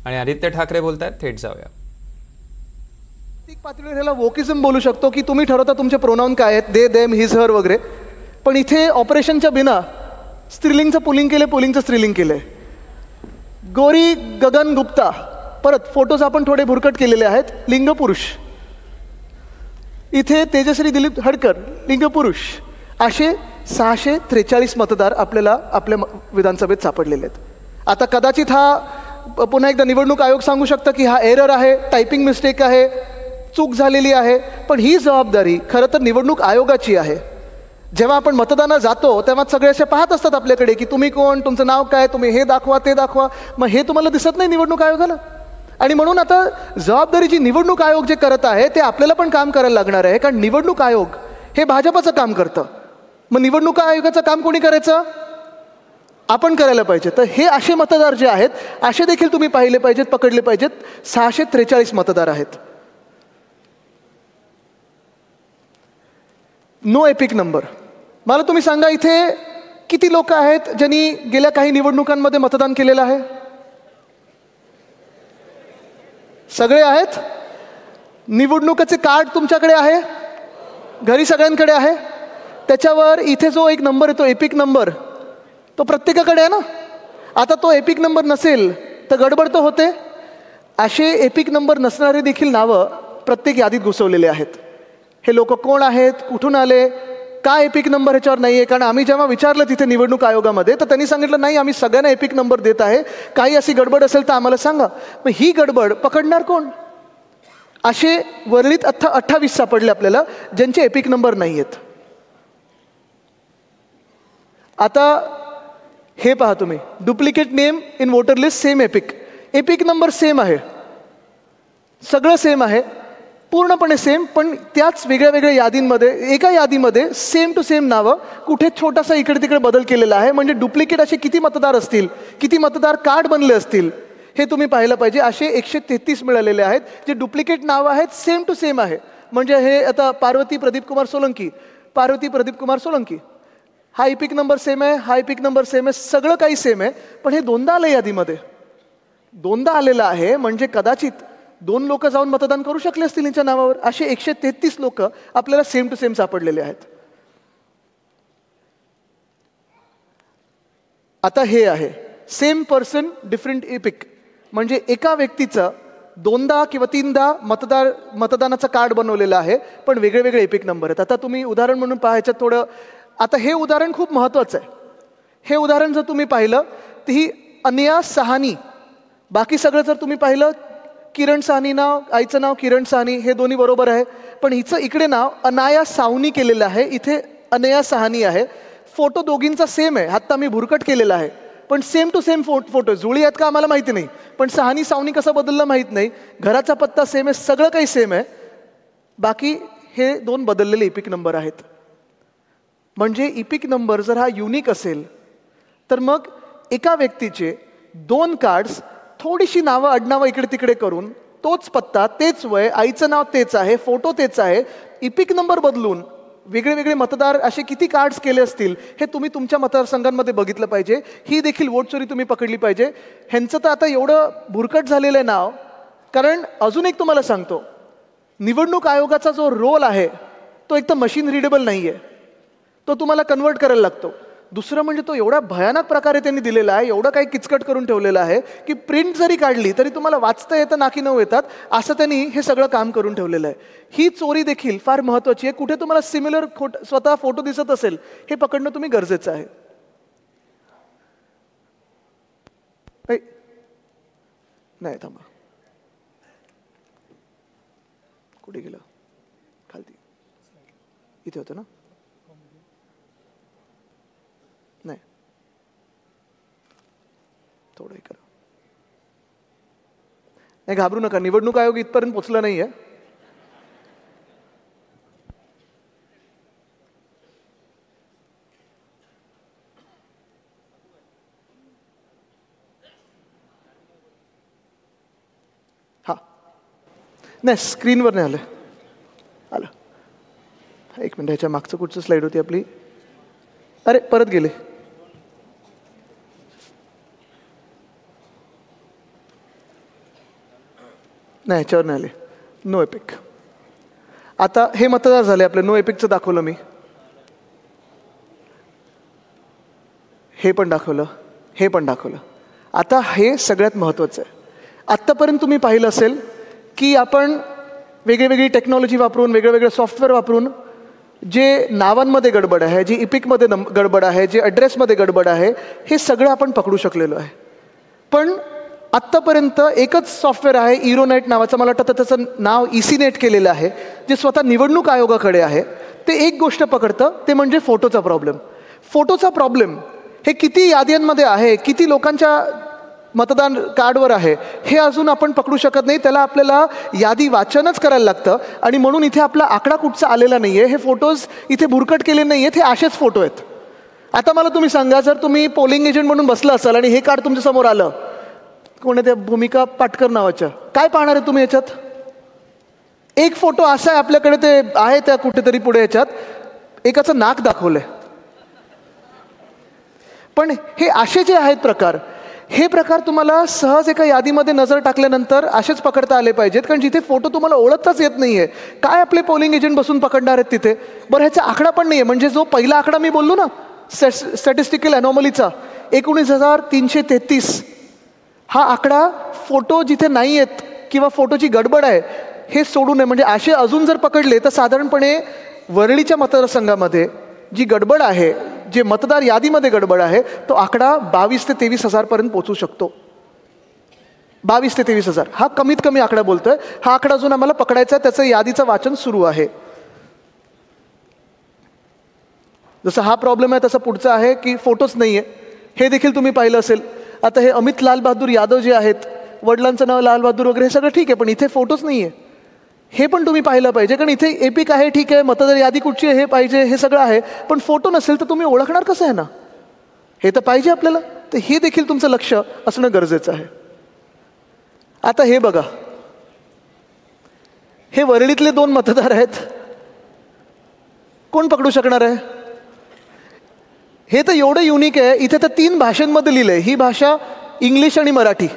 आणि आदित्य ठाकरे बोलतायत, थेट जाऊया. पातळीवर ह्याला वोकिझम बोलू शकतो की तुम्ही ठरवता तुमचे प्रोनाउन काय आहेत, दे देम हिज हर वगैरे. पण इथे ऑपरेशनच्या बिना स्त्रीलिंगचं पुलिंग केले, पुलिंगचं स्त्रीलिंग केलंय. गौरी गगन गुप्ता, परत फोटोज आपण थोडे भुरकट केलेले आहेत, लिंग पुरुष. इथे तेजश्री दिलीप हडकर, लिंग पुरुष. असे 643 मतदार आपल्याला आपल्या विधानसभेत सापडलेले आहेत. आता कदाचित हा पुन्हा एकदा निवडणूक आयोग सांगू शकतं की हा एरर आहे, टायपिंग मिस्टेक आहे, चूक झालेली आहे. पण ही जबाबदारी खरं तर निवडणूक आयोगाची आहे. जेव्हा आपण मतदानाला जातो तेव्हा सगळे असे पाहत असतात आपल्याकडे की तुम्ही कोण, तुमचं नाव काय, तुम्ही हे दाखवा ते दाखवा. मग हे तुम्हाला दिसत नाही निवडणूक आयोगाला. आणि म्हणून आता जबाबदारी जी निवडणूक आयोग जे करत आहे ते आपल्याला पण काम करायला लागणार आहे. कारण निवडणूक आयोग हे भाजपचं काम करतं. मग निवडणूक आयोगाचं काम कोणी करायचं? आपण करायला पाहिजे. तर हे असे मतदार जे आहेत असे देखील तुम्ही पाहिले पाहिजेत, पकडले पाहिजेत. 643 मतदार आहेत. No EPIC number. मला तुम्ही सांगा इथे किती लोक आहेत ज्यांनी गेल्या काही निवडणुकांमध्ये मतदान केलेलं आहे? सगळे आहेत. निवडणुकीचे कार्ड तुमच्याकडे आहे, घरी सगळ्यांकडे आहे. त्याच्यावर इथे जो एक नंबर येतो एपिक नंबर, तो प्रत्येकाकडे आहे ना. आता तो एपिक नंबर नसेल तर गडबड तर होते. असे एपिक नंबर नसणारे देखील नावं प्रत्येक यादीत घुसवलेले आहेत. हे लोक कोण आहेत, कुठून आले, का एपिक नंबर ह्याच्यावर नाही आहे? कारण आम्ही जेव्हा विचारलं तिथे निवडणूक आयोगामध्ये तर त्यांनी सांगितलं नाही, आम्ही सगळ्यांना एपिक नंबर देत आहे, काही अशी गडबड असेल तर आम्हाला सांगा. मग ही गडबड पकडणार कोण? असे वरळीत 28 सापडले आपल्याला ज्यांचे एपिक नंबर नाही आहेत. आता हे पहा तुम्ही, duplicate name in voter list same epic. Epic number same आहे, सगळं सेम आहे, पूर्णपणे सेम. पण त्याच वेगळ्या वेगळ्या यादींमध्ये, एका यादीमध्ये सेम टू सेम नावं, कुठे छोटासा इकडे तिकडे बदल केलेला आहे. म्हणजे डुप्लिकेट असे किती मतदार असतील, किती मतदार कार्ड बनले असतील हे तुम्ही पाहिलं पाहिजे. असे 133 मिळालेले आहेत जे डुप्लिकेट नावं आहेत, सेम टू सेम आहे. म्हणजे हे आता पार्वती प्रदीप कुमार सोलंकी, पार्वती प्रदीप कुमार सोलंकी, हा एपिक नंबर सेम आहे, हा एपिक नंबर सेम आहे, सगळं काही सेम आहे. पण हे दोनदा आलं यादीमध्ये, दोनदा आलेलं आहे. म्हणजे कदाचित 2 लोक जाऊन मतदान करू शकले असतील यांच्या नावावर. असे 133 लोक आपल्याला सेम टू सेम सापडलेले आहेत. आता हे आहे सेम पर्सन डिफरंट एपिक. म्हणजे एका व्यक्तीचं 2दा किंवा 3दा मतदानाचं कार्ड बनवलेलं आहे, पण वेगळे वेगळे एपिक नंबर आहेत. आता तुम्ही उदाहरण म्हणून पाहायचं थोडं. आता हे उदाहरण खूप महत्वाचं आहे. हे उदाहरण जर तुम्ही पाहिलं तर ही अनया सहानी, बाकी सगळं जर तुम्ही पाहिलं किरण साहनी नाव, आईचं नाव किरण साहनी, हे दोन्ही बरोबर आहे. पण हिचं इकडे नाव अनाया सावनी केलेलं आहे, इथे अनया सहानी आहे. फोटो दोघींचा सेम आहे, आत्ता मी भुरकट केलेला आहे, पण सेम टू सेम फोटो. जुळी आहेत का आम्हाला माहिती नाही, पण सहानी सावनी कसं बदललं माहीत नाही. घराचा पत्ता सेम आहे, सगळं काही सेम आहे. बाकी हे 2 बदललेले इपिक नंबर आहेत. म्हणजे इपिक नंबर जर हा युनिक असेल तर मग एका व्यक्तीचे 2 कार्ड्स, थोडीशी नावं आडनावं इकडे तिकडे करून, तोच पत्ता, तेच वय, आईचं नाव तेच आहे, फोटो तेच आहे, इपिक नंबर बदलून वेगळे वेगळे मतदार असे किती कार्ड्स केले असतील हे तुम्ही तुमच्या मतदारसंघांमध्ये बघितलं पाहिजे. ही देखील वोट चोरी तुम्ही पकडली पाहिजे. ह्यांचं तर आता एवढं भुरकट झालेलं आहे नाव. कारण अजून एक तुम्हाला सांगतो, निवडणूक आयोगाचा जो रोल आहे तो एक तर मशीन रिडेबल नाही आहे, तो तुम्हाला कन्वर्ट करायला लागतो. दुसरं म्हणजे तो एवढा भयानक प्रकारे त्यांनी दिलेला आहे, एवढं काही किचकट करून ठेवलेलं आहे की प्रिंट जरी काढली तरी तुम्हाला वाचता येतं नाकी नऊ येतात, असं त्यांनी हे सगळं काम करून ठेवलेलं आहे. ही चोरी देखील फार महत्त्वाची आहे. कुठे तुम्हाला सिमिलर स्वतः फोटो दिसत असेल हे पकडणं तुम्ही गरजेचं आहे. नाही थांबा, कुठे गेलं? खालती इथे होतं ना. नाही, थोडं हे करा. नाही, घाबरू नका, निवडणूक आयोग इथपर्यंत पोहोचला नाहीये. हा नाही, स्क्रीनवर नाही आलं. आलं. एक मिनिट, ह्याच्या मागचं कुठचं स्लाईड होती आपली? अरे परत गेले. नाही, ह्याच्यावर नाही आले. No EPIC. आता हे मतदार झाले आपले. नो एपिकचं दाखवलं मी, हे पण दाखवलं, हे पण दाखवलं. आता हे सगळ्यात महत्त्वाचं आहे. आत्तापर्यंत तुम्ही पाहिलं असेल की आपण वेगळी टेक्नॉलॉजी वापरून, वेगळं सॉफ्टवेअर वापरून जे नावांमध्ये गडबड आहे, जी इपिकमध्ये गडबड आहे, जे ॲड्रेसमध्ये गडबड आहे, हे सगळं आपण पकडू शकलेलो आहे. पण आत्तापर्यंत एकच सॉफ्टवेअर आहे, इरोनेट नावाचं, मला वाटतं त्याचं नाव ECNET केलेलं आहे, जे स्वतः निवडणूक आयोगाकडे आहे. ते एक गोष्ट पकडतं, ते म्हणजे फोटोचा प्रॉब्लेम. फोटोचा प्रॉब्लेम हे किती याद्यांमध्ये आहे, किती लोकांच्या मतदान कार्डवर आहे, हे अजून आपण पकडू शकत नाही. त्याला आपल्याला यादी वाचनच करायला लागतं. आणि म्हणून इथे आपला आकडा कुठचा आलेला नाही आहे. हे फोटोज इथे भुरकट केले नाही आहेत, हे असेच फोटो आहेत. आता मला तुम्ही सांगा, जर तुम्ही पोलिंग एजंट म्हणून बसला असाल आणि हे कार्ड तुमच्या समोर आलं, कोण आहे त्या भूमिका पाटकर नावाच्या, काय पाहणार आहे तुम्ही याच्यात? एक फोटो असा आहे आपल्याकडे, ते आहे त्या कुठेतरी पुढे याच्यात, एकाचं नाक दाखवलंय. पण हे असे जे आहेत प्रकार, हे प्रकार तुम्हाला सहज एका यादीमध्ये नजर टाकल्यानंतर असेच पकडता आले पाहिजेत. कारण जिथे फोटो तुम्हाला ओळखताच येत नाहीये, काय आपले पोलिंग एजंट बसून पकडणार आहेत तिथे? बरं, ह्याचा आकडा पण नाहीये. म्हणजे जो पहिला आकडा मी बोललो ना स्टॅटिस्टिकल अनॉमलीचा, 19,333, हा आकडा फोटो जिथे नाही आहेत किंवा फोटोची गडबड आहे हे सोडू नये. म्हणजे असे अजून जर पकडले तर साधारणपणे वरळीच्या मतदारसंघामध्ये जी गडबड आहे, जे मतदार यादीमध्ये गडबड आहे, तो आकडा 22,000 ते 23,000 पर्यंत पोहोचू शकतो. 22,000 ते 23,000 हा कमीत कमी आकडा बोलतोय. हा आकडा अजून आम्हाला पकडायचा आहे, त्याचं यादीचं वाचन सुरू आहे. जसं हा प्रॉब्लेम आहे तसा पुढचा आहे की फोटोच नाहीये, हे देखील तुम्ही पाहिलं असेल. आता हे अमित लाल बहादूर यादव जे आहेत, वडिलांचं नाव लाल बहादूर वगैरे, हे सगळं ठीक आहे, पण इथे फोटोच नाहीये, हे पण तुम्ही पाहिलं पाहिजे. कारण इथे एपिक आहे, ठीक आहे, मतदार यादी कुठची आहे हे पाहिजे, हे सगळं आहे, पण फोटो नसेल तर तुम्ही ओळखणार कसं आहे ना? हे तर पाहिजे आपल्याला. तर हे देखील तुमचं लक्ष असणं गरजेचं आहे. आता हे बघा, हे वरळीतले 2 मतदार आहेत, कोण पकडू शकणार आहे? हे तर एवढं युनिक आहे. इथे तर 3 भाषांमध्ये लिहिलंय. ही भाषा इंग्लिश आणि मराठी,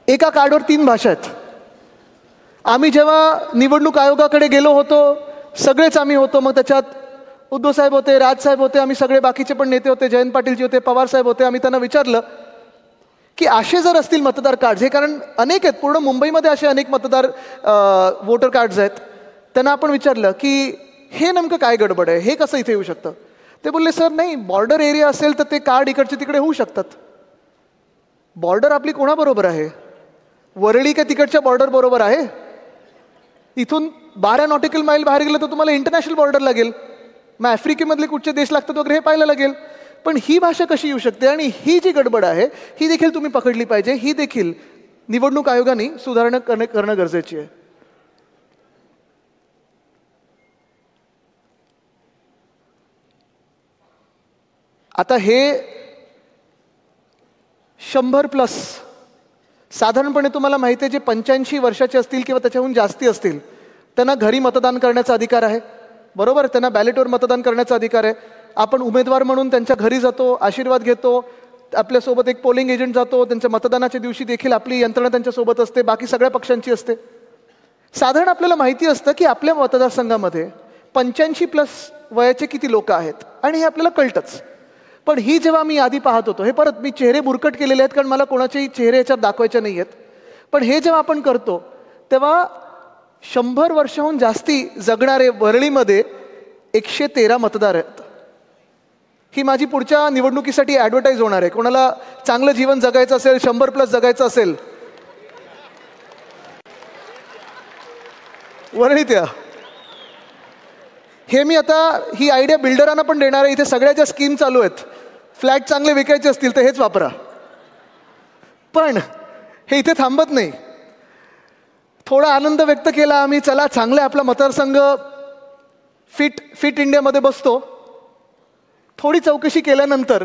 एका कार्डवर 3 भाषा आहेत. आम्ही जेव्हा निवडणूक आयोगाकडे गेलो होतो, सगळेच आम्ही होतो, मग त्याच्यात उद्धव साहेब होते, राजसाहेब होते, आम्ही सगळे बाकीचे पण नेते होते, जयंत पाटीलजी होते, पवार साहेब होते. आम्ही त्यांना विचारलं की असे जर असतील मतदार कार्ड, हे कारण अनेक आहेत, पूर्ण मुंबईमध्ये असे अनेक मतदार वोटर कार्ड्स आहेत, त्यांना आपण विचारलं की हे नेमकं काय गडबड आहे, हे कसं इथे येऊ शकतं? ते बोलले, सर नाही, बॉर्डर एरिया असेल तर ते कार्ड इकडचे तिकडे होऊ शकतात. बॉर्डर आपली कोणाबरोबर आहे? वरळी काय तिकडच्या बॉर्डर बरोबर आहे? इथून 12 नॉटिकल माईल बाहेर गेलं तर तुम्हाला इंटरनॅशनल बॉर्डर लागेल, मग आफ्रिकेमधले कुठचे देश लागतात वगैरे हे पाहायला लागेल. पण ही भाषा कशी येऊ शकते? आणि ही जी गडबड आहे ही देखील तुम्ही पकडली पाहिजे. ही देखील निवडणूक आयोगाने सुधारणा करणं गरजेची आहे. आता हे 100+ साधारणपणे तुम्हाला माहिती आहे, जे 85 वर्षाचे असतील किंवा त्याच्याहून जास्ती असतील त्यांना घरी मतदान करण्याचा अधिकार आहे, बरोबर? त्यांना बॅलेटवर मतदान करण्याचा अधिकार आहे. आपण उमेदवार म्हणून त्यांच्या घरी जातो, आशीर्वाद घेतो, आपल्यासोबत एक पोलिंग एजंट जातो, त्यांच्या मतदानाच्या दिवशी देखील आपली यंत्रणा त्यांच्यासोबत असते, बाकी सगळ्या पक्षांची असते. साधारण आपल्याला माहिती असतं की आपल्या मतदारसंघामध्ये 85+ वयाचे किती लोक आहेत, आणि हे आपल्याला कळतंच. पण ही जेव्हा मी यादी पाहत होतो, हे परत मी चेहरे बुरकट केलेले आहेत कारण मला कोणाचेही चेहरे याच्यात दाखवायचे नाही आहेत, पण हे जेव्हा आपण करतो तेव्हा 100 वर्षाहून जास्ती जगणारे वरळीमध्ये 113 मतदार आहेत. ही माझी पुढच्या निवडणुकीसाठी ॲडव्हर्टाईज होणार आहे. कोणाला चांगलं जीवन जगायचं असेल, 100+ जगायचं असेल, वरळीत या. हे मी आता ही आयडिया बिल्डरांना पण देणार आहे. इथे सगळ्या ज्या स्कीम चालू आहेत, फ्लॅट चांगले विकायचे असतील तर हेच वापरा. पण हे इथे थांबत नाही. थोडा आनंद व्यक्त केला आम्ही, चला चांगलं आपला मतदारसंघ फिट इंडियामध्ये बसतो. थोडी चौकशी केल्यानंतर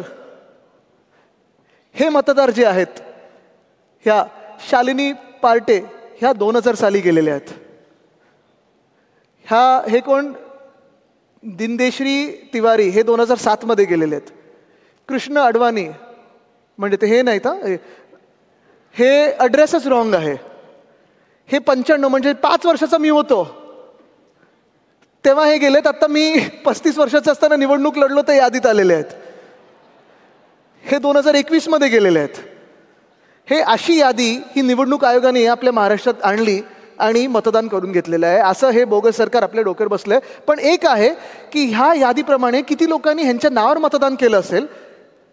हे मतदार जे आहेत, ह्या शालिनी पार्टे, ह्या 2000 साली गेलेल्या आहेत. हे कोण? दिनदेश्री तिवारी, हे 2007 मध्ये गेलेले आहेत. कृष्ण अडवाणी, म्हणजे ते हे नाहीत, हे ॲड्रेसच रॉंग आहे. हे 95 म्हणजे 5 वर्षाचा मी होतो तेव्हा हे गेलेत. आता मी 35 वर्षाचा असताना निवडणूक लढलो तर यादीत आलेले आहेत. हे 2021 मध्ये गेलेले आहेत. हे अशी यादी ही निवडणूक आयोगाने आपल्या महाराष्ट्रात आणली आणि मतदान करून घेतलेलं आहे. असं हे बोगस सरकार आपल्या डोक्यावर बसलंय. पण एक आहे की ह्या यादीप्रमाणे किती लोकांनी ह्यांच्या नावावर मतदान केलं असेल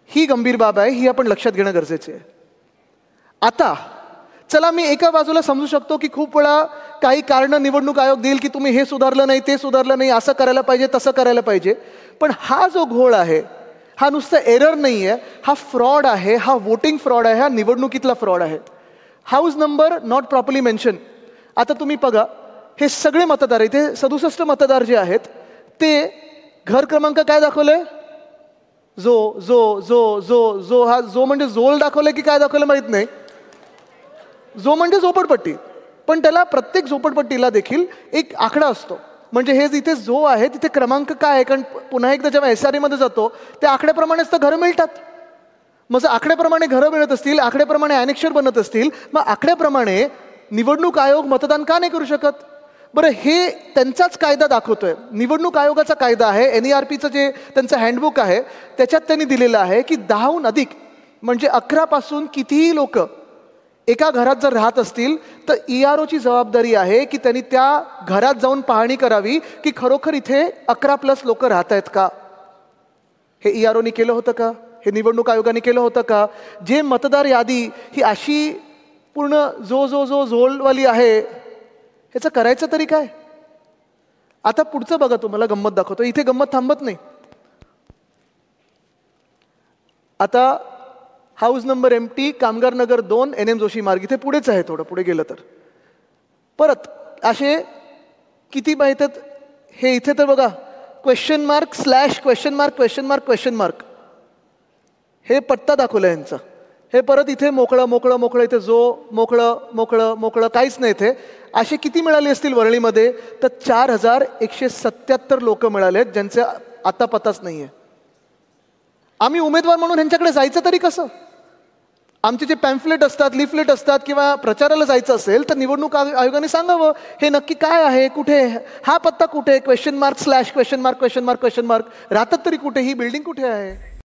ही गंभीर बाब आहे. ही आपण लक्षात घेणं गरजेचे आहे. आता चला मी एका बाजूला समजू शकतो की खूप वेळा काही कारण निवडणूक आयोग देईल की तुम्ही हे सुधारलं नाही, ते सुधारलं नाही, असं करायला पाहिजे, तसं करायला पाहिजे. पण हा जो घोळ आहे हा नुसतं एरर नाही आहे, हा फ्रॉड आहे. हा वोटिंग फ्रॉड आहे, हा निवडणुकीतला फ्रॉड आहे. House number not properly mention. आता तुम्ही बघा हे सगळे मतदार इथे 67 मतदार जे आहेत ते घर क्रमांक काय दाखवलंय? जो जो जो जो जो हा जो म्हणजे जोल दाखवलंय की काय दाखवलं माहित नाही. जो म्हणजे झोपडपट्टी, पण त्याला प्रत्येक झोपडपट्टीला देखील एक आकडा असतो. म्हणजे हे जिथे जो आहे तिथे क्रमांक काय आहे, कारण पुन्हा एकदा जेव्हा SRA मध्ये जातो त्या आकड्याप्रमाणेच तर घरं मिळतात. मग जर आकड्याप्रमाणे घरं मिळत असतील, आकड्याप्रमाणे अॅनेक्शर बनत असतील, मग आकड्याप्रमाणे निवडणूक आयोग मतदान का नाही करू शकत? बरं हे त्यांचाच कायदा दाखवतोय. निवडणूक आयोगाचा कायदा आहे, NERPचं जे त्यांचं हँडबुक आहे त्याच्यात त्यांनी दिलेलं आहे की 10हून अधिक म्हणजे 11 पासून कितीही लोक एका घरात जर राहत असतील तर EROची जबाबदारी आहे की त्यांनी त्या घरात जाऊन पाहणी करावी की खरोखर इथे 11+ लोक राहत आहेत का. हे EROनी केलं होतं का? हे निवडणूक आयोगाने केलं होतं का? जे मतदार यादी ही अशी पूर्ण जो जो जो झोलवाली आहे ह्याचं करायचं तरी काय? आता पुढचं बघा, तुम्हाला गंमत दाखवतो. इथे गंमत थांबत नाही. आता हाऊस नंबर MT कामगार नगर 2 NM जोशी मार्ग इथे पुढेच आहे. थोडं पुढे गेलं तर परत असे किती माहित आहेत? हे इथे तर बघा question mark slash question mark question mark question mark हे पट्टा दाखवलं यांचा. हे परत इथे मोकळं मोकळं मोकळं, इथे जो मोकळं मोकळं मोकळं काहीच नाही. इथे असे किती मिळाले असतील वरळीमध्ये? तर 4177 लोक मिळालेत ज्यांचे आता पताच नाहीये. आम्ही उमेदवार म्हणून ह्यांच्याकडे जायचं तरी कसं? आमचे जे पॅम्फलेट असतात, लिफलेट असतात किंवा प्रचाराला जायचं असेल तर निवडणूक आयोगाने सांगावं हे नक्की काय आहे, कुठे, हा पत्ता कुठे, question mark slash question mark question mark question mark, राहतात तरी कुठे, ही बिल्डिंग कुठे आहे.